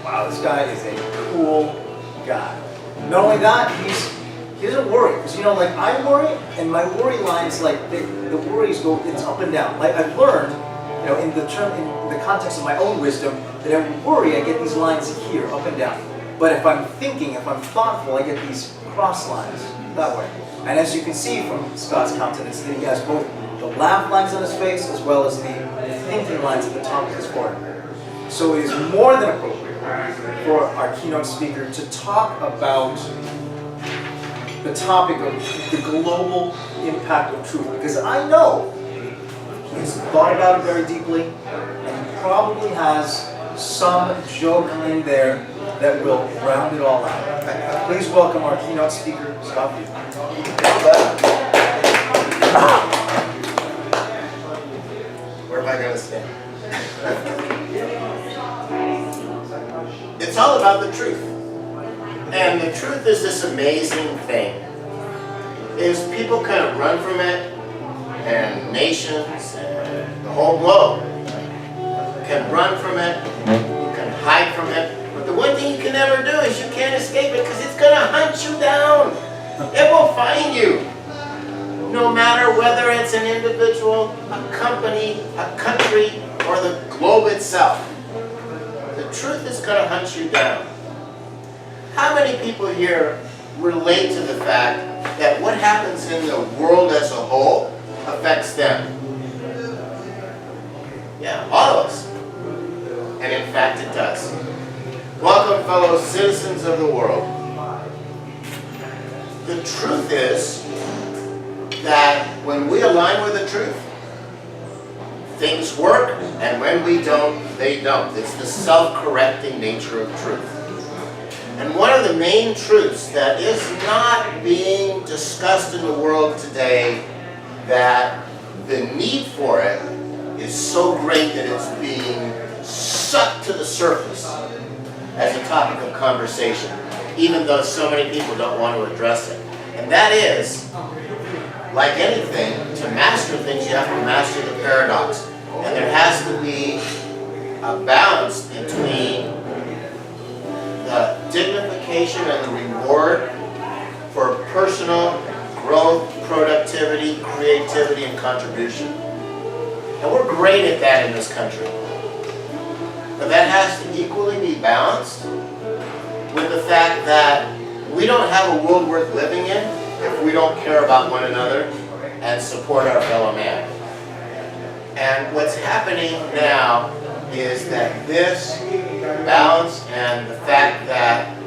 wow, this guy is a cool guy. Not only that, he doesn't worry, because you know, like I worry, and my worry lines, like the worries go, it's up and down. Like I've learned, you know, in the context of my own wisdom, that I worry, I get these lines here, up and down. But if I'm thinking, if I'm thoughtful, I get these cross lines that way. And as you can see from Scott's countenance, that he has both the laugh lines on his face as well as the thinking lines at the top of his forehead. So it is more than appropriate for our keynote speaker to talk about the topic of the global impact of truth, because I know he's thought about it very deeply and he probably has some joke in there that will round it all out. Please welcome our keynote speaker, Scott Friedman. Where am I going to stand? It's all about the truth. And the truth is this amazing thing. Is people kind of run from it, and nations and the whole globe can run from it, you can hide from it. But the one thing you can never do is you can't escape it, because it's going to hunt you down. It will find you. No matter whether it's an individual, a company, a country, or the globe itself. The truth is going to hunt you down. How many people here relate to the fact that what happens in the world as a whole affects them? Yeah, all of us. And in fact it does. Welcome, fellow citizens of the world. The truth is that when we align with the truth, things work, and when we don't, they don't. It's the self-correcting nature of truth. And one of the main truths that is not being discussed in the world today, that the need for it is so great that it's being sucked to the surface as a topic of conversation, even though so many people don't want to address it. And that is, like anything, to master things, you have to master the paradox. And there has to be a balance between the dignification and the reward for personal growth, productivity, creativity, and contribution. And we're great at that in this country. But that has to equally be balanced with the fact that we don't have a world worth living in if we don't care about one another and support our fellow man. And what's happening now is that this balance and the fact that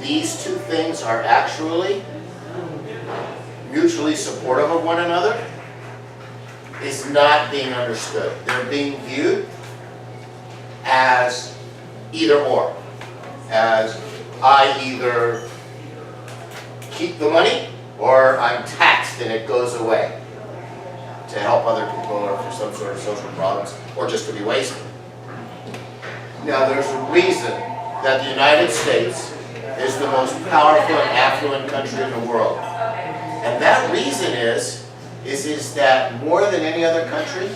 these two things are actually mutually supportive of one another is not being understood. They're being viewed as either or. As I either keep the money or I'm taxed and it goes away to help other people or for some sort of social problems or just to be wasted. Now there's a reason that the United States is the most powerful and affluent country in the world. And that reason is that more than any other country,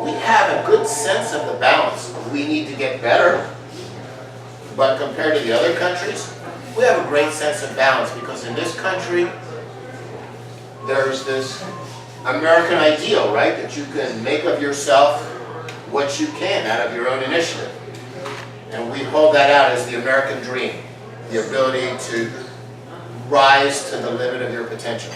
we have a good sense of the balance. We need to get better. But compared to the other countries, we have a great sense of balance, because in this country, there's this American ideal, right? That you can make of yourself what you can out of your own initiative. And we hold that out as the American dream, the ability to rise to the limit of your potential.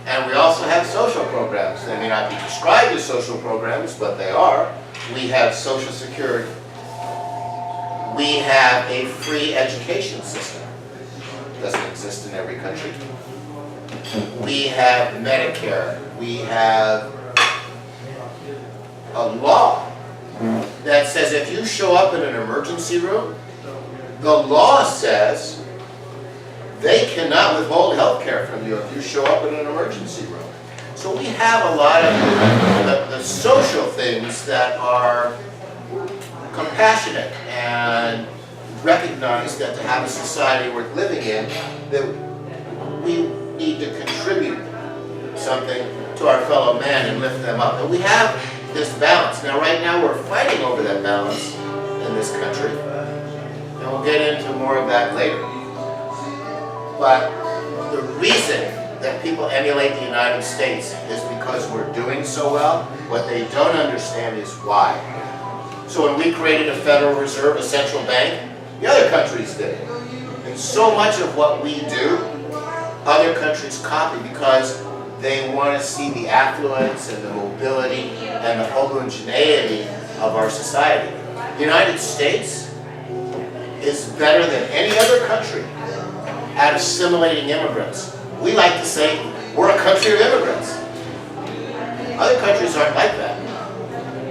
And we also have social programs. They may not be described as social programs, but they are. We have Social Security. We have a free education system. It doesn't exist in every country. We have Medicare. We have a law that says if you show up in an emergency room, the law says they cannot withhold health care from you if you show up in an emergency room. So we have a lot of the social things that are compassionate and recognize that to have a society worth living in, that we need to contribute something to our fellow man and lift them up. And we have this balance. Now right now we're fighting over that balance in this country. get into more of that later. But the reason that people emulate the United States is because we're doing so well. What they don't understand is why. So when we created a Federal Reserve, a central bank, the other countries did it. And so much of what we do, other countries copy because they want to see the affluence and the mobility and the homogeneity of our society. The United States is better than any other country at assimilating immigrants. We like to say we're a country of immigrants. Other countries aren't like that.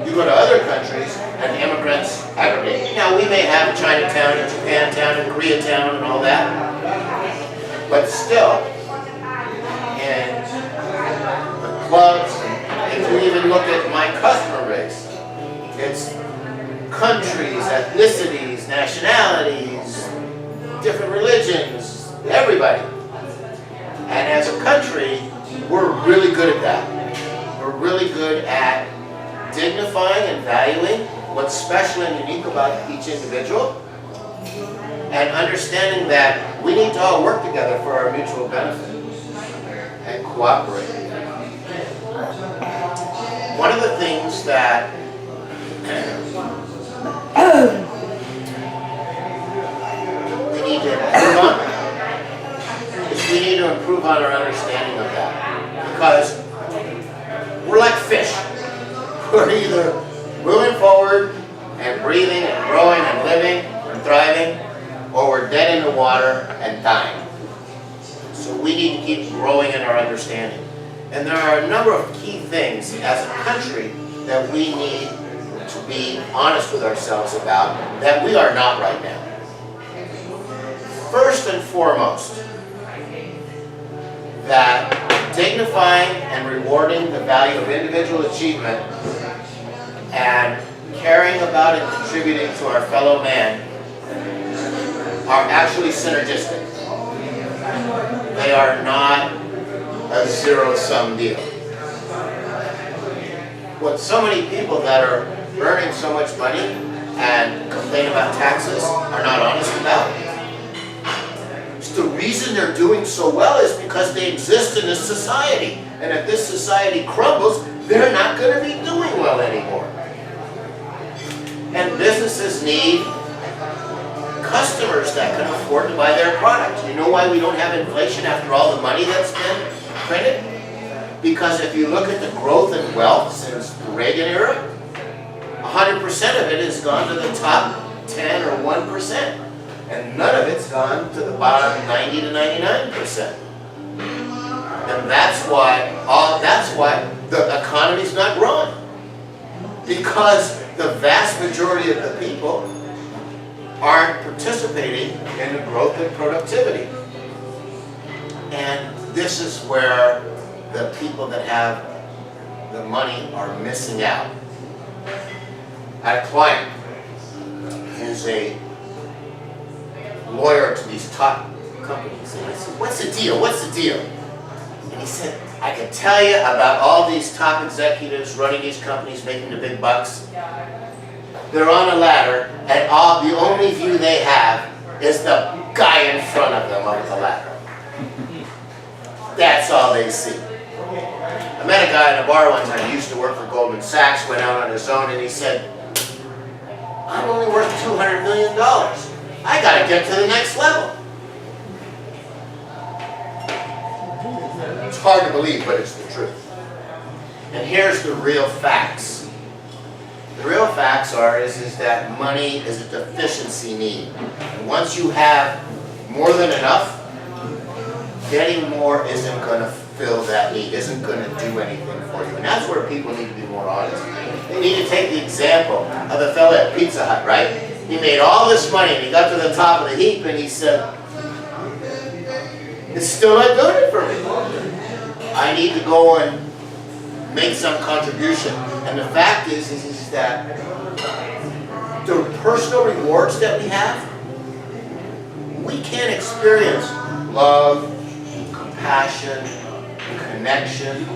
You go to other countries and immigrants aggregate. Now we may have Chinatown and Japantown and Koreatown and all that, but still, in the clubs, if you even look at my customer base, it's countries, ethnicities, nationalities, different religions, everybody. And as a country, we're really good at that. We're really good at dignifying and valuing what's special and unique about each individual, and understanding that we need to all work together for our mutual benefit and cooperate. One of the things that we need to improve on is we need to improve on our understanding of that, because we're like fish. We're either moving forward and breathing and growing and living and thriving, or we're dead in the water and dying. So we need to keep growing in our understanding. And there are a number of key things as a country that we need to be honest with ourselves about that we are not right now. First and foremost, that dignifying and rewarding the value of individual achievement and caring about and contributing to our fellow man are actually synergistic. They are not a zero-sum deal. What so many people that are earning so much money and complain about taxes are not honest about, the reason they're doing so well is because they exist in this society. And if this society crumbles, they're not going to be doing well anymore. And businesses need customers that can afford to buy their product. You know why we don't have inflation after all the money that's been printed? Because if you look at the growth and wealth since the Reagan era, 100% of it has gone to the top 10 or 1%. And none of it's gone to the bottom 90 to 99%. And that's why the economy's not growing. Because the vast majority of the people aren't participating in the growth and productivity. And this is where the people that have the money are missing out. I had a client who's a lawyer to these top companies, and I said, what's the deal? What's the deal? And he said, I can tell you about all these top executives running these companies making the big bucks. They're on a ladder, and the only view they have is the guy in front of them up the ladder. That's all they see. I met a guy in a bar one time. He used to work for Goldman Sachs, went out on his own, and he said, I'm only worth $200 million. I got to get to the next level. It's hard to believe, but it's the truth. And here's the real facts. The real facts is that money is a deficiency need. And once you have more than enough, getting more isn't going to fill that need, isn't going to do anything for you. And that's where people need to be more honest. They need to take the example of the fella at Pizza Hut, right? He made all this money and he got to the top of the heap and he said, it's still not doing it for me. I need to go and make some contribution. And the fact is that the personal rewards that we have, we can't experience love, compassion, connection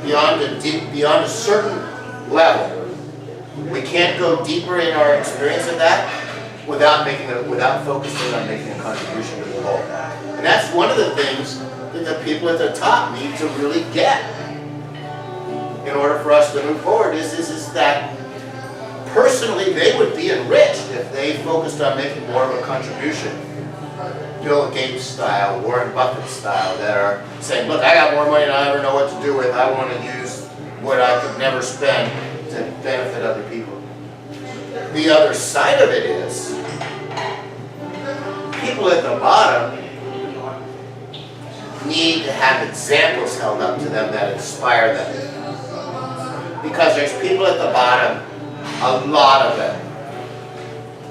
beyond a certain level. We can't go deeper in our experience of that without focusing on making a contribution to the whole. And that's one of the things that the people at the top need to really get in order for us to move forward is that personally they would be enriched if they focused on making more of a contribution. Bill Gates style, Warren Buffett style, that are saying, look, I got more money than I ever know what to do with. I want to use what I could never spend to benefit other people. The other side of it is, people at the bottom need to have examples held up to them that inspire them. Because there's people at the bottom, a lot of them,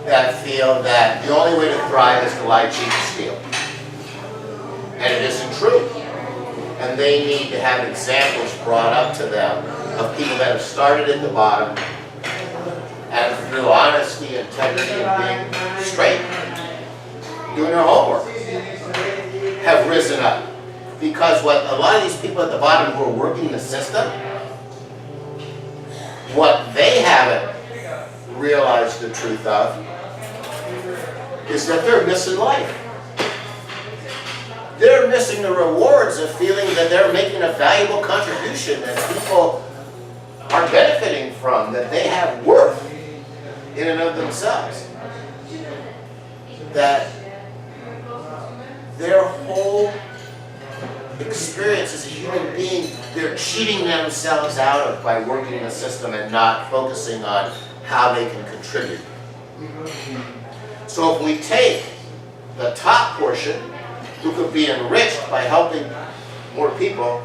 that feel that the only way to thrive is to lie, cheat, and steal. And it isn't true. And they need to have examples brought up to them of people that have started at the bottom and through honesty, integrity, and being straight, doing their homework, have risen up. Because what a lot of these people at the bottom who are working the system, what they haven't realized the truth of is that they're missing life. They're missing the rewards of feeling that they're making a valuable contribution that people are benefiting from, that they have worth in and of themselves. That their whole experience as a human being, they're cheating themselves out of by working the system and not focusing on how they can contribute. So if we take the top portion, who could be enriched by helping more people,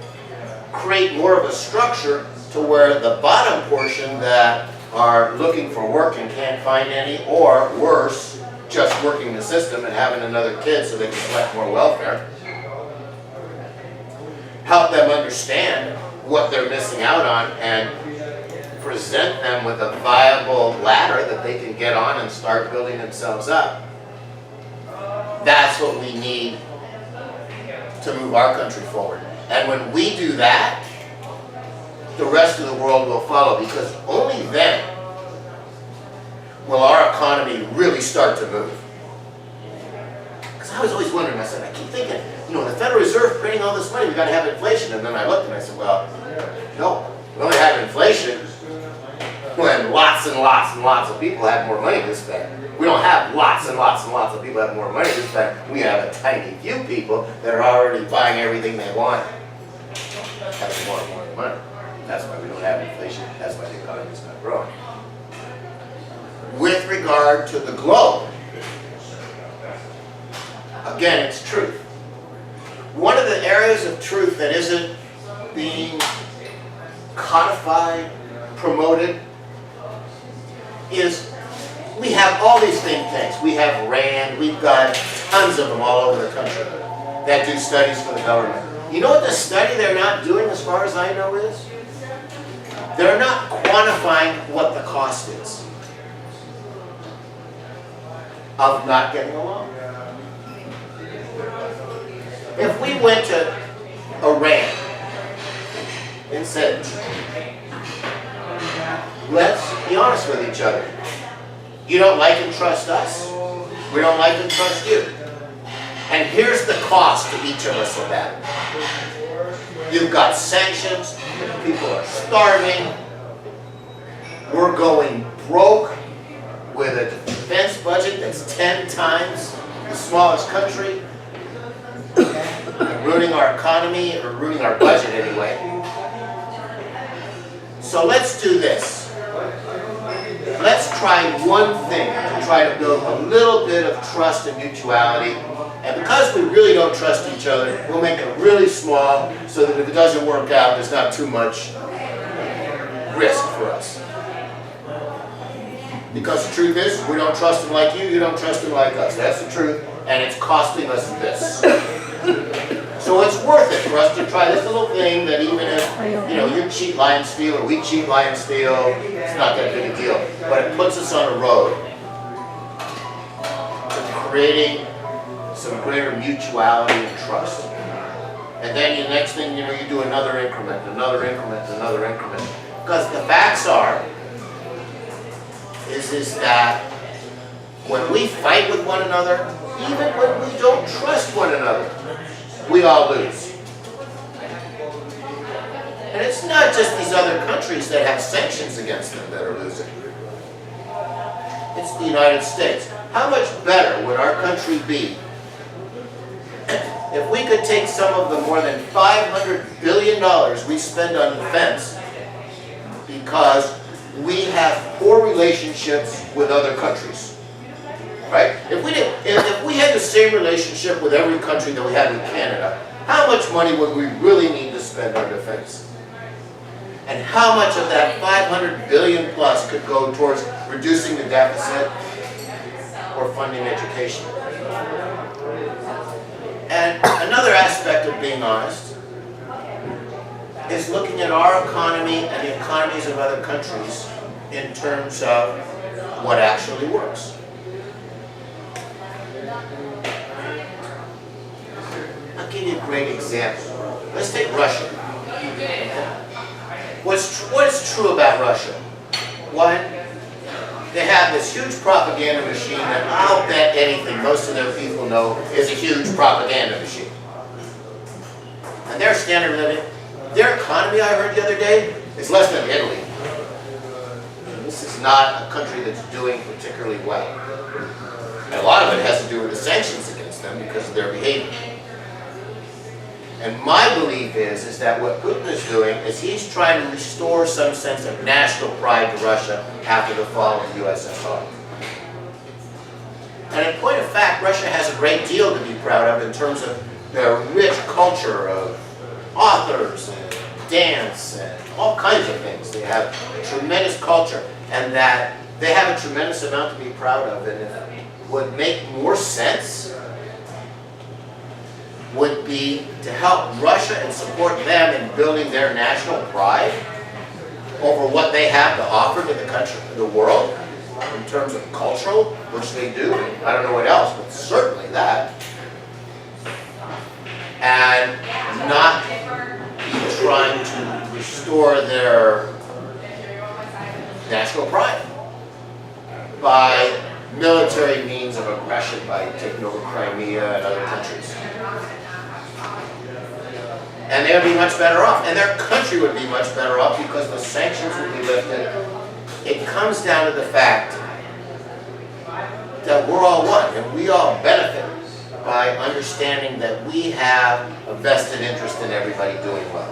create more of a structure to where the bottom portion that are looking for work and can't find any, or worse, just working the system and having another kid so they can collect more welfare, help them understand what they're missing out on and present them with a viable ladder that they can get on and start building themselves up. That's what we need to move our country forward. And when we do that, the rest of the world will follow, because only then will our economy really start to move. Because I was always wondering, I said, I keep thinking, you know, the Federal Reserve printing all this money, we've got to have inflation. And then I looked and I said, well, no, we only have inflation when lots and lots and lots of people have more money to spend. We don't have lots and lots and lots of people have more money to spend. We have a tiny few people that are already buying everything they want, having more and more money. That's why we don't have inflation. That's why the economy is not growing. With regard to the globe, again, it's truth. One of the areas of truth that isn't being codified, promoted, is we have all these think tanks. We have RAND, we've got tons of them all over the country that do studies for the government. You know what the study they're not doing, as far as I know, is? They're not quantifying what the cost is of not getting along. If we went to a RAND and said, let's be honest with each other. You don't like and trust us. We don't like and trust you. And here's the cost to each of us of that. You've got sanctions. People are starving. We're going broke with a defense budget that's 10 times the smallest country. Ruining our economy, or ruining our budget anyway. So let's do this. Let's try one thing to try to build a little bit of trust and mutuality. And because we really don't trust each other, we'll make it really small so that if it doesn't work out, there's not too much risk for us. Because the truth is, we don't trust them like you, you don't trust them like us. That's the truth, and it's costing us this. So it's worth it for us to try this little thing that even if, you know, you cheat, lie, and steal, or we cheat, lie, and steal, it's not that big a deal. But it puts us on a road to creating some greater mutuality and trust. And then the next thing you know, you do another increment, another increment, another increment. Because the facts are, is that when we fight with one another, even when we don't trust one another, we all lose. And it's not just these other countries that have sanctions against them that are losing. It's the United States. How much better would our country be if we could take some of the more than $500 billion we spend on defense because we have poor relationships with other countries? Right? If we had the same relationship with every country that we have in Canada, how much money would we really need to spend on defense? And how much of that 500 billion plus could go towards reducing the deficit or funding education? And another aspect of being honest is looking at our economy and the economies of other countries in terms of what actually works. I'll give you a great example. Let's take Russia. What's true about Russia? One, they have this huge propaganda machine that I'll bet anything most of their people know is a huge propaganda machine. And their standard of living, their economy, I heard the other day, is less than Italy. And this is not a country that's doing particularly well. And a lot of it has to do with the sanctions against them because of their behavior. And my belief is that what Putin is doing is he's trying to restore some sense of national pride to Russia after the fall of the USSR. And in point of fact, Russia has a great deal to be proud of in terms of their rich culture of authors and dance and all kinds of things. They have a tremendous culture, and that they have a tremendous amount to be proud of. And it would make more sense would be to help Russia and support them in building their national pride over what they have to offer to the country, the world, in terms of cultural, which they do. I don't know what else, but certainly that. And not be trying to restore their national pride by military means of aggression, by taking over Crimea and other countries. And they would be much better off, and their country would be much better off because the sanctions would be lifted. It comes down to the fact that we're all one, and we all benefit by understanding that we have a vested interest in everybody doing well.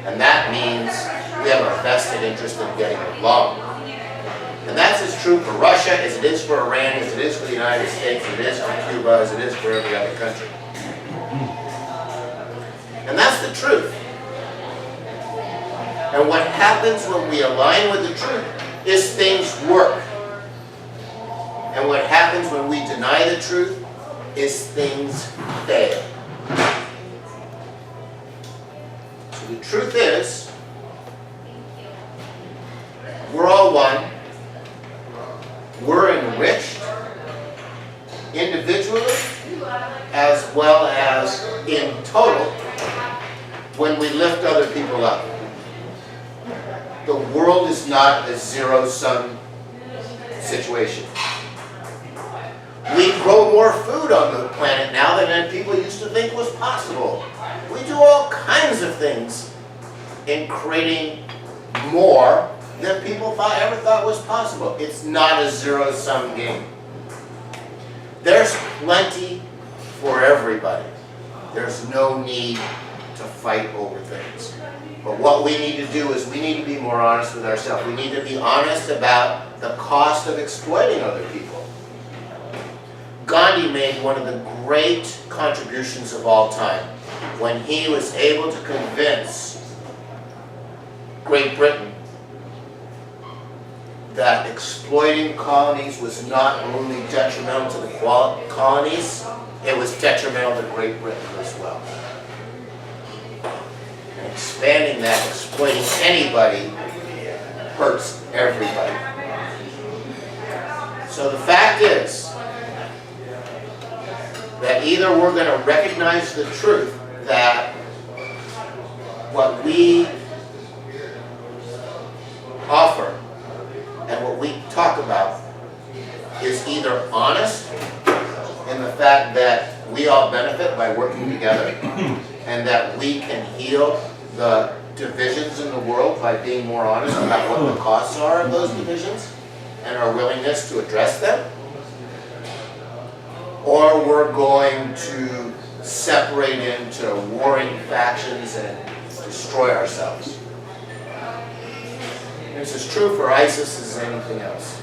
And that means we have a vested interest in getting along. And that's as true for Russia as it is for Iran, as it is for the United States, as it is for Cuba, as it is for every other country. And that's the truth. And what happens when we align with the truth is things work. And what happens when we deny the truth is things fail. So the truth is, we're all one. We're enriched individually as well as in total when we lift other people up. The world is not a zero-sum situation. We grow more food on the planet now than people used to think was possible. We do all kinds of things in creating more than people ever thought was possible. It's not a zero-sum game. There's plenty for everybody. There's no need to fight over things. But what we need to do is we need to be more honest with ourselves. We need to be honest about the cost of exploiting other people. Gandhi made one of the great contributions of all time when he was able to convince Great Britain that exploiting colonies was not only detrimental to the colonies, it was detrimental to Great Britain as well. And expanding that, exploiting anybody, hurts everybody. So the fact is that either we're going to recognize the truth that what we offer and what we talk about is either honest in the fact that we all benefit by working together and that we can heal the divisions in the world by being more honest about what the costs are of those divisions and our willingness to address them, or we're going to separate into warring factions and destroy ourselves. This is true for ISIS as anything else.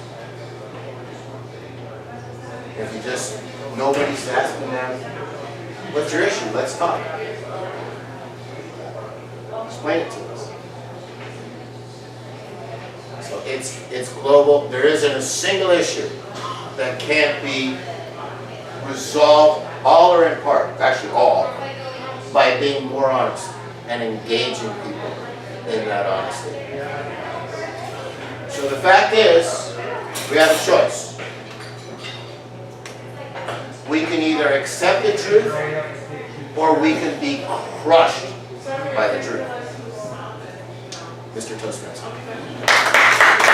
If you just, nobody's asking them, what's your issue? Let's talk. Explain it to us. So it's global. There isn't a single issue that can't be resolved, all or in part, actually all, by being more honest and engaging people in that honesty. So the fact is, we have a choice. We can either accept the truth or we can be crushed by the truth. Mr. Toastmaster.